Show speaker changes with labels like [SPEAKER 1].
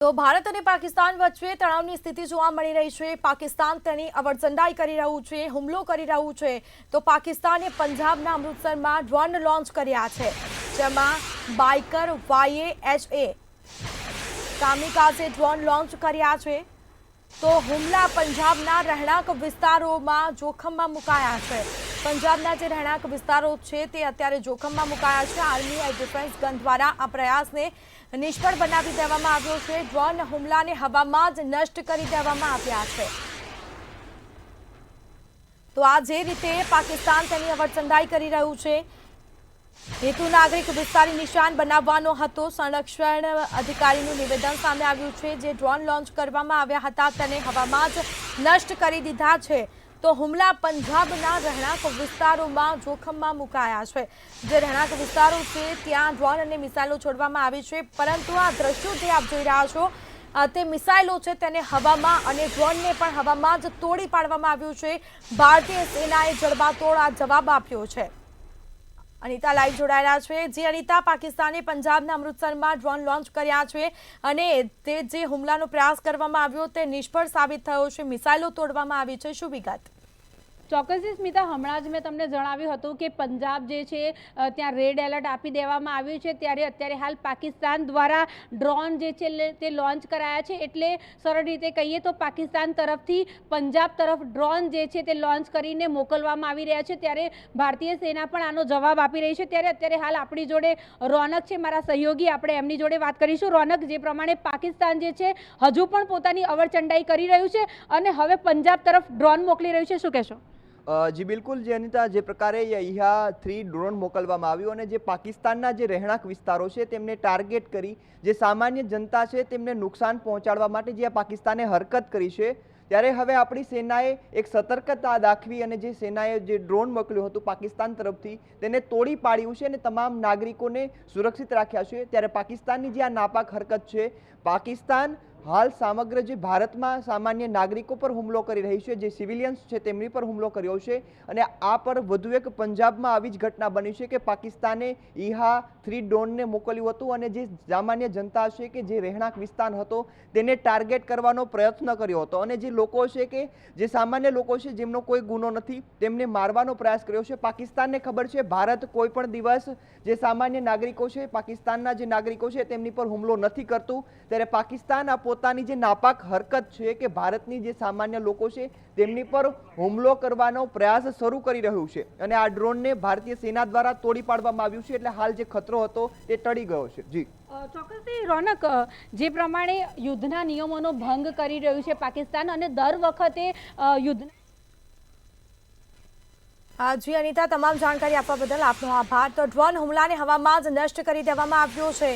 [SPEAKER 1] તો ભારત અને પાકિસ્તાન વચ્ચે તણાવની સ્થિતિ જોવા મળી રહી છે। પાકિસ્તાન તેની અવરચંડાઈ કરી રહ્યું છે, હુમલો કરી રહ્યું છે। તો પાકિસ્તાને પંજાબના અમૃતસરમાં ડ્રોન લોન્ચ કર્યા છે, જેમાં બાઇકર YAHA કામિકાઝે ડ્રોન લોન્ચ કર્યા છે। તો હુમલા પંજાબના રહેણાંક વિસ્તારોમાં જોખમમાં મુકાયા છે। પંજાબના જે રહેણાંક વિસ્તારો છે તે અત્યારે જોખમમાં મુકાયા છે। આર્મી એર ડિફેન્સ ગન દ્વારા આ પ્રયાસને નિષ્ફળ બનાવી દેવામાં આવ્યો છે। ડ્રોન હુમલાને હવામાં જ નષ્ટ કરી દેવામાં આવ્યા છે। તો આ જે રીતે પાકિસ્તાન તેની અવરચંડાઈ કરી રહ્યું છે, હેતુ નાગરિક વિસ્તારી નિશાન બનાવવાનો હતો। સંરક્ષણ અધિકારીનું નિવેદન સામે આવ્યું છે। જે ડ્રોન લોન્ચ કરવામાં આવ્યા હતા તેને હવામાં જ નષ્ટ કરી દીધા છે। તો હુમલા પંજાબના રહેણાંક વિસ્તારોમાં જોખમમાં મુકાયા છે। જે રહેણાંક વિસ્તારો છે ત્યાં ડ્રોન અને મિસાઇલો છોડવામાં આવી છે, પરંતુ આ દ્રશ્યો જે આપ જોઈ રહ્યા છો તે મિસાઇલો છે તેને હવામાં અને ડ્રોનને પણ હવામાં જ તોડી પાડવામાં આવ્યું છે। ભારતીય સેનાએ જડબાતોડ આ જવાબ આપ્યો છે। અનિતા લાઈવ જોડાયેલા છે। જે અનિતા, પાકિસ્તાને પંજાબના અમૃતસરમાં ડ્રોન લોન્ચ કર્યા છે અને તે જે હુમલાનો પ્રયાસ કરવામાં આવ્યો તે નિષ્ફળ સાબિત થયો છે, મિસાઇલો તોડવામાં આવી છે, શું વિગત?
[SPEAKER 2] ચોક્કસથી સ્મિતા, હમણાં જ મેં તમને જણાવ્યું હતું કે પંજાબ જે છે ત્યાં રેડ એલર્ટ આપી દેવામાં આવ્યું છે, ત્યારે અત્યારે હાલ પાકિસ્તાન દ્વારા ડ્રોન જે છે તે લોન્ચ કરાયા છે। એટલે સરળ રીતે કહીએ તો પાકિસ્તાન તરફથી પંજાબ તરફ ડ્રોન જે છે તે લોન્ચ કરીને મોકલવામાં આવી રહ્યા છે, ત્યારે ભારતીય સેના પણ આનો જવાબ આપી રહી છે। ત્યારે અત્યારે હાલ આપણી જોડે રોનક છે, મારા સહયોગી, આપણે એમની જોડે વાત કરીશું। રોનક, જે પ્રમાણે પાકિસ્તાન જે છે હજુ પણ પોતાની અવરચંડાઈ કરી રહ્યું છે અને હવે પંજાબ તરફ ડ્રોન મોકલી રહ્યું છે, શું કહેશો?
[SPEAKER 3] જી બિલકુલ, જે અનિતા, જે પ્રકારે અહીંયા 3 ડ્રોન મોકલવામાં આવ્યું અને જે પાકિસ્તાનના જે રહેણાંક વિસ્તારો છે તેમને ટાર્ગેટ કરી જે સામાન્ય જનતા છે તેમને નુકસાન પહોંચાડવા માટે જે પાકિસ્તાને હરકત કરી છે, ત્યારે હવે આપણી સેનાએ એક સતર્કતા દાખવી અને જે સેનાએ જે ડ્રોન મોકલ્યું હતું પાકિસ્તાન તરફથી તેને તોડી પાડ્યું છે અને તમામ નાગરિકોને સુરક્ષિત રાખ્યા છે। ત્યારે પાકિસ્તાનની જે આ નાપાક હરકત છે, પાકિસ્તાન હાલ સમગ્ર જે ભારતમાં સામાન્ય નાગરિકો પર હુમલો કરી રહી છે, જે સિવિલિયન્સ છે તેમની પર હુમલો કર્યો છે અને આ પર વધુ એક પંજાબમાં આવી જ ઘટના બની છે કે પાકિસ્તાને ઈહા 3 ડ્રોનને મોકલ્યું હતું અને જે સામાન્ય જનતા છે કે જે રહેણાંક વિસ્તાર હતો તેને ટાર્ગેટ કરવાનો પ્રયત્ન કર્યો હતો અને જે લોકો છે કે જે સામાન્ય લોકો છે જેમનો કોઈ ગુનો નથી તેમને મારવાનો પ્રયાસ કર્યો છે। પાકિસ્તાનને ખબર છે ભારત કોઈ પણ દિવસ જે સામાન્ય નાગરિકો છે, પાકિસ્તાનના જે નાગરિકો છે તેમની પર હુમલો નથી કરતું, ત્યારે પાકિસ્તાન આ પોતાની જે નાપાક હરકત છે કે ભારતની જે સામાન્ય લોકો છે તેમની પર હુમલો કરવાનો પ્રયાસ શરૂ કરી રહ્યું છે અને આ ડ્રોનને ભારતીય સેના દ્વારા તોડી પાડવામાં આવ્યું છે। એટલે હાલ જે ખતરો હતો તે ટળી ગયો છે। જી
[SPEAKER 2] ચોક્કસથી રોનક, જે પ્રમાણે યુદ્ધના નિયમોનો ભંગ કરી રહ્યું છે પાકિસ્તાન અને દર વખતે યુદ્ધ
[SPEAKER 1] જી અનિતા, તમામ જાણકારી આપવા બદલ આપનો આભાર। તો ડ્રોન હુમલાને હવામાં જ નષ્ટ કરી દેવામાં આવ્યો છે।